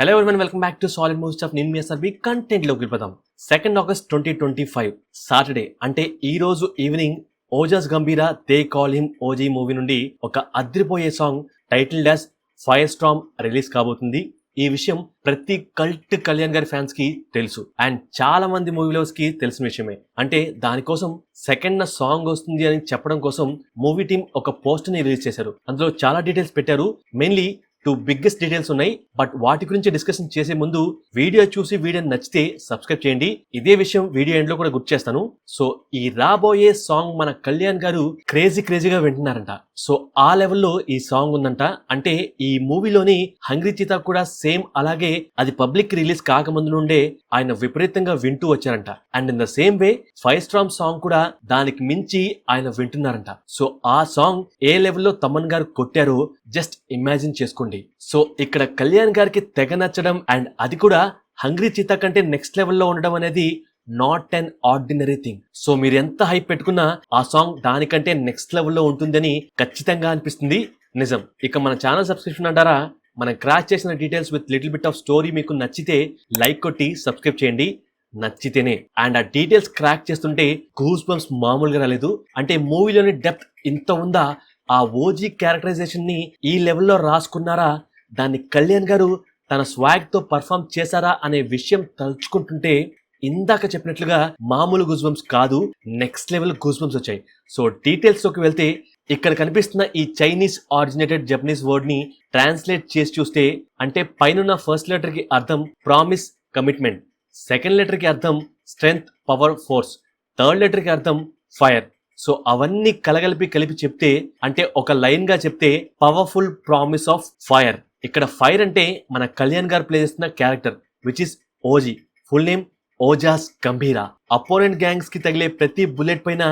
Hello everyone, welcome back to solid movie staff. నేను మీ SRB. Content లోకి వెళ్ళిపోదాం. 2 August 2025 Saturday అంటే ఈ రోజు evening Ojas Gambheera they call him OG movie నుండి ఒక అద్రిపోయే song title dash fire storm release కాబోతుంది. ఈ విషయం ప్రతి కల్ట్ కళ్యాణ్ గారి ఫ్యాన్స్ కి తెలుసు అండ్ చాలా మంది మూవీ లవర్స్ కి తెలిసిన విషయమే. అంటే దానికోసం సెకండ్ సాంగ్ వస్తుంది అని చెప్పడం కోసం మూవీ టీం ఒక పోస్ట్ ని రిలీజ్ చేశారు. అందులో చాలా డీటెయిల్స్ పెట్టారు. మెయిన్లీ 2 బిగ్గెస్ట్ డీటెయిల్స్ ఉన్నాయి. బట్ వాటి గురించి డిస్కషన్ చేసే ముందు వీడియో చూసి వీడియో నచ్చితే సబ్స్క్రైబ్ చేయండి. ఇదే విషయం వీడియో ఎండ్ లో కూడా గుర్తు చేస్తాను. సో ఈ రాబోయే సాంగ్ మన కళ్యాణ్ గారు క్రేజీగా వింటున్నారంట. సో ఆ లెవెల్లో ఈ సాంగ్ ఉందంట. అంటే ఈ మూవీలోని హంగ్రీ చీతా కూడా సేమ్ అలాగే అది పబ్లిక్ రిలీజ్ కాకముందు నుండే ఆయన విపరీతంగా వింటూ వచ్చారంట. And in the same way fire Storm song కూడా దానికి మించి ఆయన వింటున్నారంట. సో ఆ సాంగ్ ఏ లెవెల్లో తమన్ గారు కొట్టారో జస్ట్ ఇమాజిన్ చేసుకోండి. సో ఇక్కడ కళ్యాణ్ గారికి తెగ నచ్చడం అండ్ అది కూడా హంగ్రీ చీతా కంటే నెక్స్ట్ లెవెల్లో ఉండడం అనేది not an ordinary thing. So మీరు ఎంత హైప్ పెట్టుకున్నా ఆ సాంగ్ దానికంటే నెక్స్ట్ లెవెల్లో ఉంటుందని ఖచ్చితంగా అనిపిస్తుంది. నిజం. ఇక మన ఛానల్ సబ్స్క్రిప్షన్ అంటారా, మనం క్రాష్ చేసిన details with little bit of story మీకు నచ్చితే లైక్ కొట్టి సబ్స్క్రైబ్ చేయండి. నచ్చితేనే. అండ్ ఆ డీటెయిల్స్ క్రాక్ చేస్తుంటే గూస్ బంప్స్ మామూలుగా రాలేదు. అంటే మూవీలోని డెప్త్ ఇంత ఉందా, ఆ ఓజీ క్యారెక్టరైజేషన్ ని ఈ లెవెల్లో రాసుకున్నారా, దాన్ని కళ్యాణ్ గారు తన స్వాగ్ తో పర్ఫామ్ చేశారా అనే విషయం తలుచుకుంటుంటే ఇందాక చెప్పినట్లుగా మామూలు గూస్ బంప్స్ కాదు, నెక్స్ట్ లెవెల్ గూస్ బంప్స్ వచ్చాయి. సో డీటెయిల్స్ లోకి వెళ్తే ఇక్కడ కనిపిస్తున్న ఈ చైనీస్ ఆరిజినేటెడ్ జపనీస్ వర్డ్ ని ట్రాన్స్లేట్ చేసి చూస్తే అంటే పైన ఫస్ట్ లెటర్ కి అర్థం ప్రామిస్, కమిట్మెంట్, సెకండ్ లెటర్ కి అర్థం strength, power, force, third letter కి అర్థం ఫైర్. సో అవన్నీ కలిపి చెప్తే అంటే ఒక లైన్ గా చెప్తే పవర్ఫుల్ ప్రామిస్ ఆఫ్ ఫైర్. ఇక్కడ ఫైర్ అంటే మన కళ్యాణ్ గారు ప్లే చేస్తున్న character which is OG. Full name Ojas గంభీరా. Opponent gangs కి తగిలే ప్రతి బుల్లెట్ పైన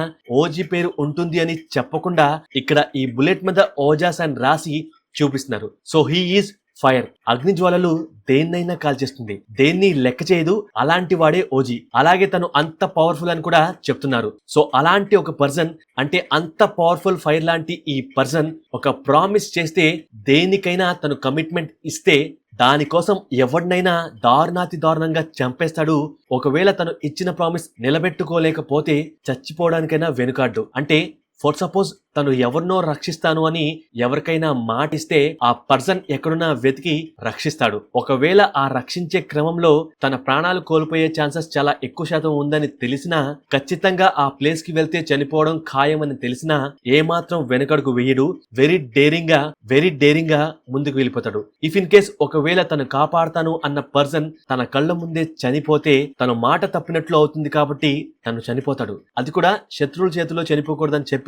ఓజీ పేరు ఉంటుంది అని చెప్పకుండా ఇక్కడ ఈ బుల్లెట్ మీద ఓజాస్ అని రాసి చూపిస్తున్నారు. So he is fire. అగ్ని జ్వాలలు దేన్నైనా కాల్చేస్తుంది, దేన్ని లెక్క చేయదు. అలాంటి వాడే ఓజీ. అలాగే తను అంత పవర్ఫుల్ అని కూడా చెప్తున్నారు. సో అలాంటి ఒక పర్సన్ అంటే అంత పవర్ఫుల్ ఫైర్ లాంటి ఈ పర్సన్ ఒక ప్రామిస్ చేస్తే దేనికైనా తను కమిట్మెంట్ ఇస్తే దానికోసం ఎవరినైనా దారుణంగా చంపేస్తాడు. ఒకవేళ తను ఇచ్చిన ప్రామిస్ నిలబెట్టుకోలేకపోతే చచ్చిపోవడానికైనా వెనుకాడ్డు. అంటే ఫర్ సపోజ్ తను ఎవరినో రక్షిస్తాను అని ఎవరికైనా మాటిస్తే ఆ పర్సన్ ఎక్కడున్నా వెతికి రక్షిస్తాడు. ఒకవేళ ఆ రక్షించే క్రమంలో తన ప్రాణాలు కోల్పోయే ఛాన్సెస్ చాలా ఎక్కువ శాతం ఉందని తెలిసినా, ఖచ్చితంగా ఆ ప్లేస్ కి వెళ్తే చనిపోవడం ఖాయమని తెలిసినా ఏమాత్రం వెనకడుగు వేయడు. వెరీ డేరింగ్ గా ముందుకు వెళ్ళిపోతాడు. ఇఫ్ ఇన్ కేస్ ఒకవేళ తను కాపాడతాను అన్న పర్సన్ తన కళ్ళ ముందే చనిపోతే తను మాట తప్పినట్లు అవుతుంది కాబట్టి తను చనిపోతాడు. అది కూడా శత్రువుల చేతిలో చనిపోకూడదని చెప్పి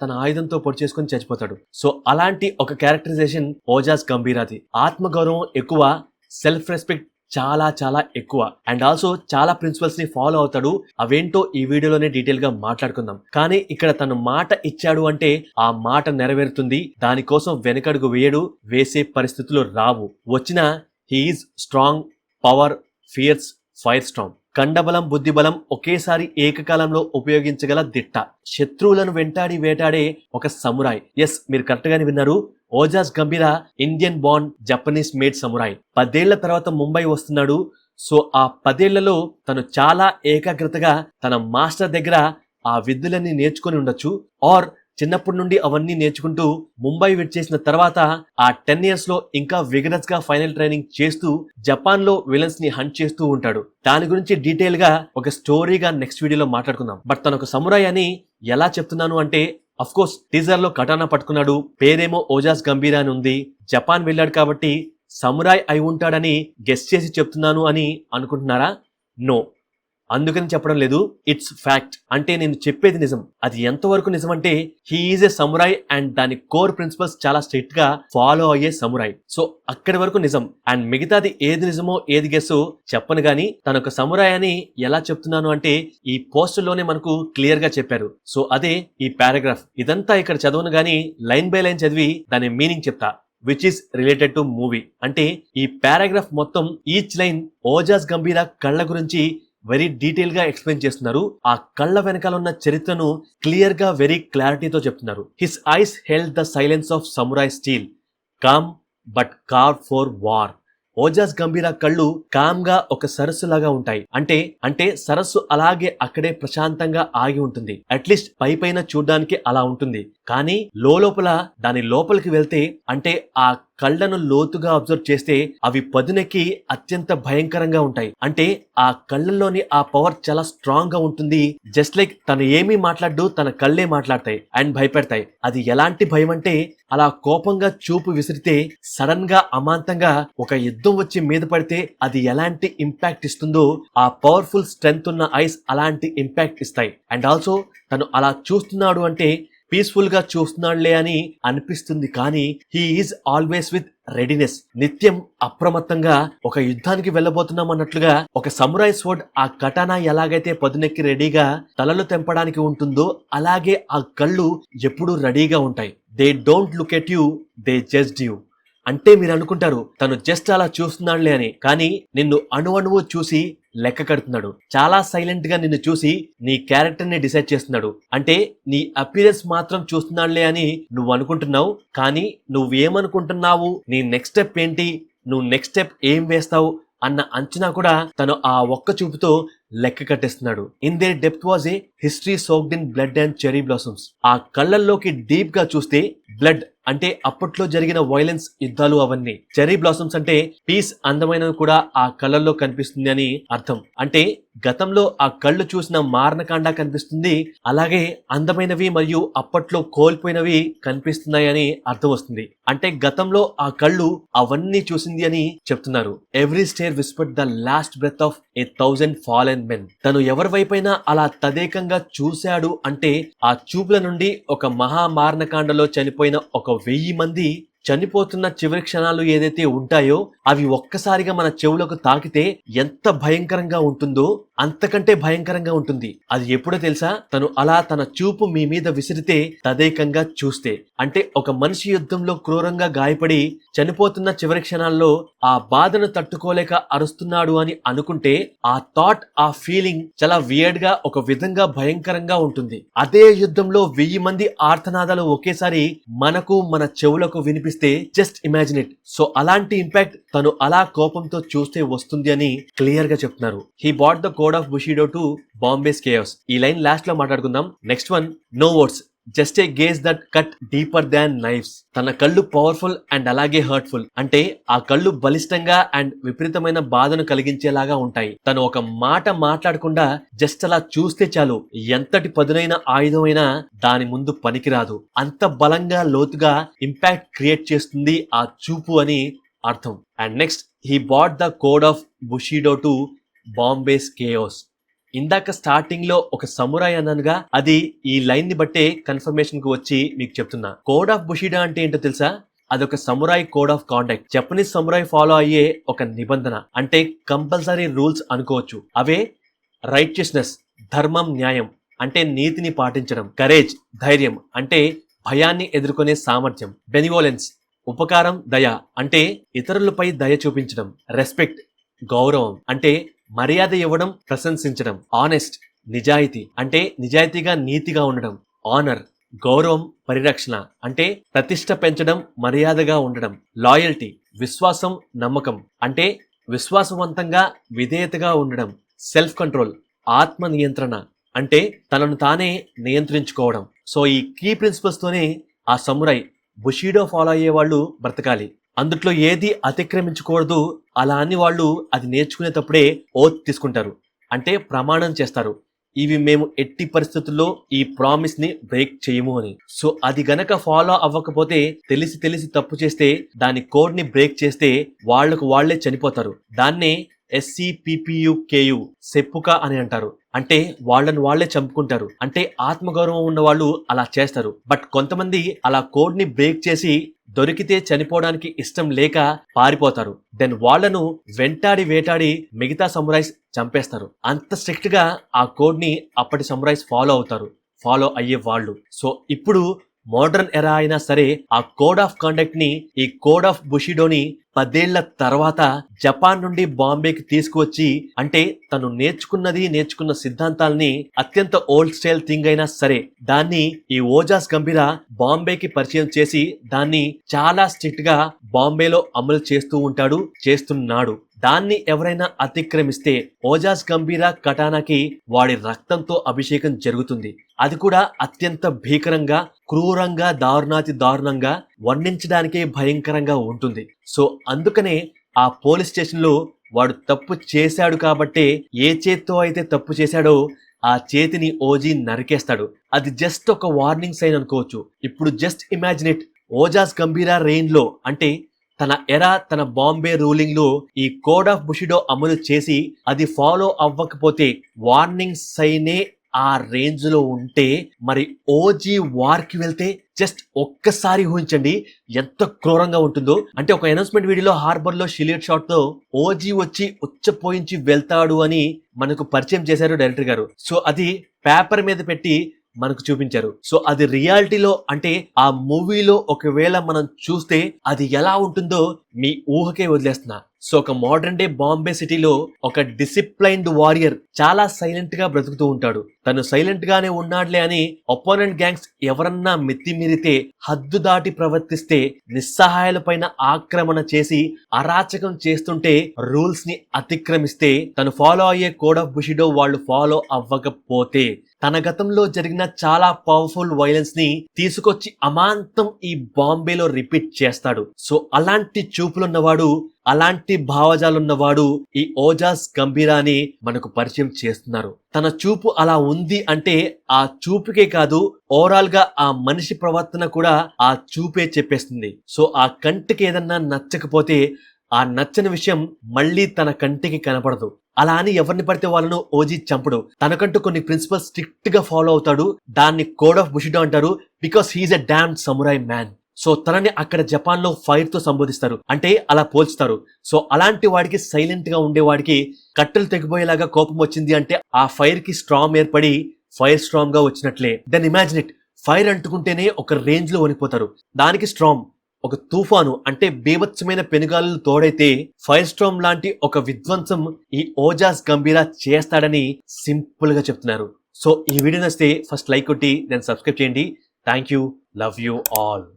తన ఆయుధంతో పొడి చేసుకుని చచ్చిపోతాడు. సో అలాంటి ఒక క్యారెక్టరైజేషన్ ఓజాస్ గంభీరాది. ఆత్మగౌరవం ఎక్కువ, సెల్ఫ్ రెస్పెక్ట్ చాలా ఎక్కువ అండ్ ఆల్సో చాలా ప్రిన్సిపల్స్ ని ఫాలో అవుతాడు. అవేంటో ఈ వీడియోలోనే డీటెయిల్ గా మాట్లాడుకుందాం. కానీ ఇక్కడ తను మాట ఇచ్చాడు అంటే ఆ మాట నెరవేరుతుంది. దానికోసం వెనకడుగు వేయడు, వేసే పరిస్థితులు రావు. వచ్చినా he is strong, power, fierce, fire storm. కండబలం, బుద్ధిబలం ఒకేసారి ఏకకాలంలో ఉపయోగించగల దిట్ట. శత్రువులను వేటాడే ఒక సమురాయ్. ఎస్, మీరు కరెక్ట్ గానే విన్నారు. Ojas Gambheera Indian bond Japanese made samurai. 10 ఏళ్ల తర్వాత ముంబై వస్తున్నాడు. సో ఆ 10 ఏళ్లలో తను చాలా ఏకాగ్రతగా తన మాస్టర్ దగ్గర ఆ విద్యలన్నీ నేర్చుకుని ఉండొచ్చు. ఆర్ చిన్నప్పటి నుండి అవన్నీ నేర్చుకుంటూ ముంబై విడిచేసిన తర్వాత ఆ 10 years లో ఇంకా విగరస్ గా ఫైనల్ ట్రైనింగ్ చేస్తూ జపాన్ లో విలన్స్ ని హంట్ చేస్తూ ఉంటాడు. దాని గురించి డీటెయిల్ గా ఒక స్టోరీగా నెక్స్ట్ వీడియోలో మాట్లాడుకుందాం. బట్ తను ఒక సమురాయ్ అని ఎలా చెప్తున్నాను అంటే, అఫ్ కోర్స్ టీజర్ లో కటానా పట్టుకున్నాడు, పేరేమో ఓజాస్ గంభీరా అని ఉంది. జపాన్ వెళ్ళాడు కాబట్టి సమురాయ్ అయి ఉంటాడని గెస్ చేసి చెప్తున్నాను అని అనుకుంటున్నారా? నో, అందుకని చెప్పడం లేదు. It's fact. అంటే నేను చెప్పేది నిజం. అది ఎంతవరకు నిజం అంటే he is a samurai and దాని కోర్ ప్రిన్సిపల్స్ చాలా స్ట్రిక్ట్ గా ఫాలో అయ్యే సమురాయ్. సో అక్కడి వరకు నిజం. అండ్ మిగతాది ఏది నిజమో ఏది గెస్సో చెప్పను గానీ తను ఒక సమురాయ్ అని ఎలా చెప్తున్నాను అంటే ఈ పోస్టర్ లోనే మనకు క్లియర్ గా చెప్పారు. సో అదే ఈ పారాగ్రాఫ్. ఇదంతా ఇక్కడ చదవను గానీ లైన్ బై లైన్ చదివి దాని మీనింగ్ చెప్తా, which is related to movie. అంటే ఈ పారాగ్రాఫ్ మొత్తం ఈచ్ లైన్ ఓజాస్ గంభీరా కళ్ళ గురించి వెరీ డీటెయిల్ గా ఎక్స్ప్లెయిన్ చేస్తున్నారు. ఆ కళ్ళ వెనకాల ఉన్న చరిత్రను క్లియర్ గా వెరీ క్లారిటీతో చెప్తున్నారు. His eyes held the silence of samurai steel, calm but carved for war. Ojas Gambheera కళ్ళు కామ్ గా ఒక సరస్సు లాగా ఉంటాయి. అంటే సరస్సు అలాగే అక్కడే ప్రశాంతంగా ఆగి ఉంటుంది. అట్లీస్ట్ పైన చూడ్డానికి అలా ఉంటుంది. కానీ లోపల దాని లోపలికి వెళ్తే అంటే ఆ కళ్ళను లోతుగా అబ్జర్వ్ చేస్తే అవి పదునెక్కి అత్యంత భయంకరంగా ఉంటాయి. అంటే ఆ కళ్ళల్లోని ఆ పవర్ చాలా స్ట్రాంగ్ గా ఉంటుంది. జస్ట్ లైక్ తను ఏమీ మాట్లాడు, తన కళ్ళే మాట్లాడతాయి అండ్ భయపెడతాయి. అది ఎలాంటి భయం అంటే అలా కోపంగా చూపు విసిరితే సడన్ గా అమాంతంగా ఒక యుద్ధం వచ్చి మీద పడితే అది ఎలాంటి ఇంపాక్ట్ ఇస్తుందో ఆ పవర్ఫుల్ స్ట్రెంగ్త్ ఉన్న ఐస్ అలాంటి ఇంపాక్ట్ ఇస్తాయి. అండ్ ఆల్సో తను అలా చూస్తున్నాడు అంటే పీస్ఫుల్ గా చూస్తున్నాడులే అని అనిపిస్తుంది. కానీ he is always with readiness. నిత్యం అప్రమత్తంగా ఒక యుద్ధానికి వెళ్ళబోతున్నాం అన్నట్లుగా ఒక సమురాయ్ స్వర్డ్ ఆ కటానా ఎలాగైతే పదునెక్కి రెడీగా తలలు తెంపడానికి ఉంటుందో అలాగే ఆ కళ్ళు ఎప్పుడూ రెడీగా ఉంటాయి. They don't look at you, they judge you. అంటే మీరు అనుకుంటారు తను జస్ట్ అలా చూస్తున్నాడులే అని, కానీ నిన్ను అణువణువు చూసి లెక్క కడుతున్నాడు. చాలా సైలెంట్ గా నిన్ను చూసి నీ క్యారెక్టర్ ని డిసైడ్ చేస్తున్నాడు. అంటే నీ అపియరెన్స్ మాత్రం చూస్తున్నాడులే అని నువ్వు అనుకుంటున్నావు, కానీ నువ్వేమనుకుంటున్నావు, నీ నెక్స్ట్ స్టెప్ ఏంటి, నువ్వు నెక్స్ట్ స్టెప్ ఏం వేస్తావు అన్న అంచనా కూడా తను ఆ ఒక్క చూపుతో లెక్క కట్టేస్తున్నాడు. In their depth was a history soaked in blood and cherry blossoms. ఆ కళ్ళల్లోకి డీప్ గా చూస్తే బ్లడ్ అంటే అప్పట్లో జరిగిన వైలెన్స్, యుద్ధాలు అవన్నీ. చెరీ బ్లాసమ్స్ అంటే పీస్, అందమైనవి కూడా ఆ కళ్ళల్లో కనిపిస్తుంది అని అర్థం. అంటే గతంలో ఆ కళ్ళు చూసిన మారణకాండ కనిపిస్తుంది, అలాగే అందమైనవి మరియు అప్పట్లో కోల్పోయినవి కనిపిస్తున్నాయని అర్థం వస్తుంది. అంటే గతంలో ఆ కళ్ళు అవన్నీ చూసింది అని చెప్తున్నారు. Every stare whispered the last breath of a 1000 fallen men. తను ఎవరి వైపైనా అలా తదేకంగా చూశాడు అంటే ఆ చూపుల నుండి ఒక మహా మారణకాండలో చనిపోయిన ఒక 1000 మంది చనిపోతున్న చివరి క్షణాలు ఏదైతే ఉంటాయో అవి ఒక్కసారిగా మన చెవులకు తాకితే ఎంత భయంకరంగా ఉంటుందో అంతకంటే భయంకరంగా ఉంటుంది. అది ఎప్పుడో తెలుసా? తను అలా తన చూపు మీ మీద విసిరితే తదేకంగా చూస్తే. అంటే ఒక మనిషి యుద్ధంలో క్రూరంగా గాయపడి చనిపోతున్న చివరి క్షణాల్లో ఆ బాధను తట్టుకోలేక అరుస్తున్నాడు అని అనుకుంటే ఆ థాట్, ఆ ఫీలింగ్ చాలా వియర్డ్ గా ఒక విధంగా భయంకరంగా ఉంటుంది. అదే యుద్ధంలో 1000 మంది ఆర్తనాదాలు ఒకేసారి మనకు మన చెవులకు వినిపిస్తే జస్ట్ ఇమాజిన్ ఇట్. సో అలాంటి ఇంపాక్ట్ తను అలా కోపంతో చూస్తే వస్తుంది అని క్లియర్ గా చెప్తున్నారు. He bought the code of bushido to Bombay's chaos. ఈ లైన్ లాస్ట్ లో మాట్లాడుకుందాం. Next one, no words, just a gaze that cut deeper than knives. తన కళ్ళు పవర్ఫుల్ అండ్ అలాగే హర్ట్ఫుల్. అంటే ఆ కళ్ళు బలిష్టంగా అండ్ విపరీతమైన బాధను కలిగించేలాగా ఉంటాయి. తను ఒక మాట మాట్లాడకుండా జస్ట్ అలా చూస్తే చాలు, ఎంతటి పదునైన ఆయుధమైనా దాని ముందు పనికిరాదు. అంత బలంగా లోతుగా ఇంపాక్ట్ క్రియేట్ చేస్తుంది ఆ చూపు అని అర్థం. And next, he bought the code of bushido to Bombay's chaos. ఇందాక స్టార్టింగ్ లో ఒక సమురాయ్ అన్నానుగా, అది ఈ లైన్ ని బట్టే కన్ఫర్మేషన్ కు వచ్చి మీకు చెప్తున్నా. కోడ్ ఆఫ్ బుషిడా అంటే ఏంటో తెలుసా? అదొక samurai code of conduct. Japanese samurai follow అయ్యే ఒక నిబంధన, అంటే కంపల్సరీ రూల్స్ అనుకోవచ్చు. అవే రైచియస్నెస్, ధర్మం, న్యాయం అంటే నీతిని పాటించడం, కరేజ్, ధైర్యం అంటే భయాన్ని ఎదుర్కొనే సామర్థ్యం, బెనివోలెన్స్, ఉపకారం, దయ అంటే ఇతరులపై దయ చూపించడం, రెస్పెక్ట్, గౌరవం అంటే మర్యాద ఇవ్వడం, ప్రశంసించడం, ఆనెస్ట్, నిజాయితీ అంటే నిజాయితీగా నీతిగా ఉండడం, ఆనర్, గౌరవం, పరిరక్షణ అంటే ప్రతిష్ట పెంచడం, మర్యాదగా ఉండడం, లాయల్టీ, విశ్వాసం, నమ్మకం అంటే విశ్వాసవంతంగా విధేయతగా ఉండడం, సెల్ఫ్ కంట్రోల్, ఆత్మ నియంత్రణ అంటే తనను తానే నియంత్రించుకోవడం. సో ఈ కీ ప్రిన్సిపల్స్ తోనే ఆ సమురాయ్, బుషిడో ఫాలో అయ్యే వాళ్ళు బ్రతకాలి. అందుట్లో ఏది అతిక్రమించకూడదు. అలా అని వాళ్ళు అది నేర్చుకునేటప్పుడే ఓత్ తీసుకుంటారు, అంటే ప్రమాణం చేస్తారు, ఇవి మేము ఎట్టి పరిస్థితుల్లో ఈ ప్రామిస్ ని బ్రేక్ చేయము అని. సో అది గనక ఫాలో అవ్వకపోతే, తెలిసి తప్పు చేస్తే, దాని కోడ్ ని బ్రేక్ చేస్తే వాళ్లకు వాళ్లే చనిపోతారు. దాన్నే SCPPUKU, సెప్పుకా అని అంటారు. అంటే వాళ్ళని వాళ్లే చంపుకుంటారు. అంటే ఆత్మగౌరవం ఉన్న వాళ్ళు అలా చేస్తారు. బట్ కొంతమంది అలా కోడ్ ని బ్రేక్ చేసి దొరికితే చనిపోవడానికి ఇష్టం లేక పారిపోతారు. దెన్ వాళ్లను వేటాడి మిగతా సమురాయ్స్ చంపేస్తారు. అంత స్ట్రిక్ట్ గా ఆ కోడ్ ని అప్పటి సమురాయ్స్ ఫాలో అయ్యే వాళ్ళు. సో ఇప్పుడు మోడర్న్ ఎరా అయినా సరే ఆ కోడ్ ఆఫ్ కండక్ట్ ని, ఈ కోడ్ ఆఫ్ బుషిడోని 10 ఏళ్ల తర్వాత జపాన్ నుండి బాంబేకి తీసుకువచ్చి, అంటే తను నేర్చుకున్న సిద్ధాంతాల్ని అత్యంత ఓల్డ్ స్టైల్ థింగ్ అయినా సరే దాన్ని ఈ ఓజాస్ గంభీరా బాంబేకి పరిచయం చేసి దాన్ని చాలా స్ట్రిక్ట్ గా బాంబేలో అమలు చేస్తున్నాడు. దాన్ని ఎవరైనా అతిక్రమిస్తే ఓజాస్ గంభీరా కటానాకి వాడి రక్తంతో అభిషేకం జరుగుతుంది. అది కూడా అత్యంత భీకరంగా, క్రూరంగా, దారుణంగా, వర్ణించడానికే భయంకరంగా ఉంటుంది. సో అందుకనే ఆ పోలీస్ స్టేషన్ లో వాడు తప్పు చేశాడు కాబట్టే ఏ చేత్తో అయితే తప్పు చేశాడో ఆ చేతిని ఓజీ నరికేస్తాడు. అది జస్ట్ ఒక వార్నింగ్ సైన్ అనుకోవచ్చు. ఇప్పుడు just imagine it, Ojas గంభీరా rain లో, అంటే తన బాంబే రూలింగ్ లో ఈ కోడ్ ఆఫ్ బుషిడో అమలు చేసి అది ఫాలో అవ్వకపోతే వార్నింగ్ సైనే ఆ రేంజ్ లో ఉంటే, మరి ఓజీ వార్ కి వెళ్తే జస్ట్ ఒక్కసారి ఊహించండి ఎంత క్రూరంగా ఉంటుందో. అంటే ఒక అనౌన్స్మెంట్ వీడియోలో హార్బర్ లో షిలియట్ షాట్ తో ఓజీ వచ్చి ఉచ్చపోయించి వెళ్తాడు అని మనకు పరిచయం చేశారు డైరెక్టర్ గారు. సో అది పేపర్ మీద పెట్టి మనకు చూపించారు. సో అది రియాలిటీలో, అంటే ఆ మూవీలో ఒకవేళ మనం చూస్తే అది ఎలా ఉంటుందో మీ ఊహకే వదిలేస్తున్నా. సో ఒక మోడర్న్ డే బాంబే సిటీలో ఒక డిసిప్లైన్డ్ వారియర్ చాలా సైలెంట్ గా బ్రతుకుతూ ఉంటాడు. తను సైలెంట్ గానే ఉన్నాడులే అని అపోనెంట్ గ్యాంగ్స్ ఎవరన్నా మితిమీరితే, హద్దు దాటి ప్రవర్తిస్తే, నిస్సహాయాల పైన ఆక్రమణ చేసి అరాచకం చేస్తుంటే, రూల్స్ ని అతిక్రమిస్తే, తను ఫాలో అయ్యే కోడ్ ఆఫ్ బుషిడో వాళ్ళు ఫాలో అవ్వకపోతే, తన గతంలో జరిగిన చాలా పవర్ఫుల్ వైలెన్స్ ని తీసుకొచ్చి అమాంతం ఈ బాంబేలో రిపీట్ చేస్తాడు. సో అలాంటి చూపులున్నవాడు, అలాంటి భావజాలున్నవాడు ఈ ఓజాస్ గంభీరాని మనకు పరిచయం చేస్తున్నారు. తన చూపు అలా ఉంది అంటే ఆ చూపుకే కాదు, ఓవరాల్ గా ఆ మనిషి ప్రవర్తన కూడా ఆ చూపే చెప్పేస్తుంది. సో ఆ కంటికి ఏదన్నా నచ్చకపోతే ఆ నచ్చని విషయం మళ్ళీ తన కంటికి కనపడదు. అలా అని ఎవరిని పడితే వాళ్ళను ఓజీ చంపడు. తనకంటూ కొన్ని ప్రిన్సిపల్స్ స్ట్రిక్ట్ గా ఫాలో అవుతాడు. దాన్ని కోడ్ ఆఫ్ బుషిడో అంటారు. Because he's a damn samurai man. So తనని అక్కడ జపాన్ లో ఫైర్ తో సంబోధిస్తారు, అంటే అలా పోల్చుతారు. సో అలాంటి వాడికి, సైలెంట్ గా ఉండేవాడికి కట్టెలు తెగిపోయేలాగా కోపం వచ్చింది అంటే ఆ ఫైర్ కి స్ట్రామ్ ఏర్పడి ఫైర్ స్ట్రామ్ గా వచ్చినట్లే. దెన్ ఇమాజిన్ ఇట్, ఫైర్ అంటుకుంటేనే ఒక రేంజ్ లో వణిపోతారు. దానికి స్ట్రామ్ ఒక తుఫాను, అంటే బీభత్సమైన పెనుగాలు తోడైతే ఫైర్ స్ట్రామ్ లాంటి ఒక విధ్వంసం ఈ ఓజాస్ గంభీరా చేస్తాడని సింపుల్ గా చెప్తున్నారు. సో ఈ వీడియో నచ్చితే ఫస్ట్ లైక్ కొట్టి దెన్ సబ్స్క్రైబ్ చేయండి. Thank you, love you all.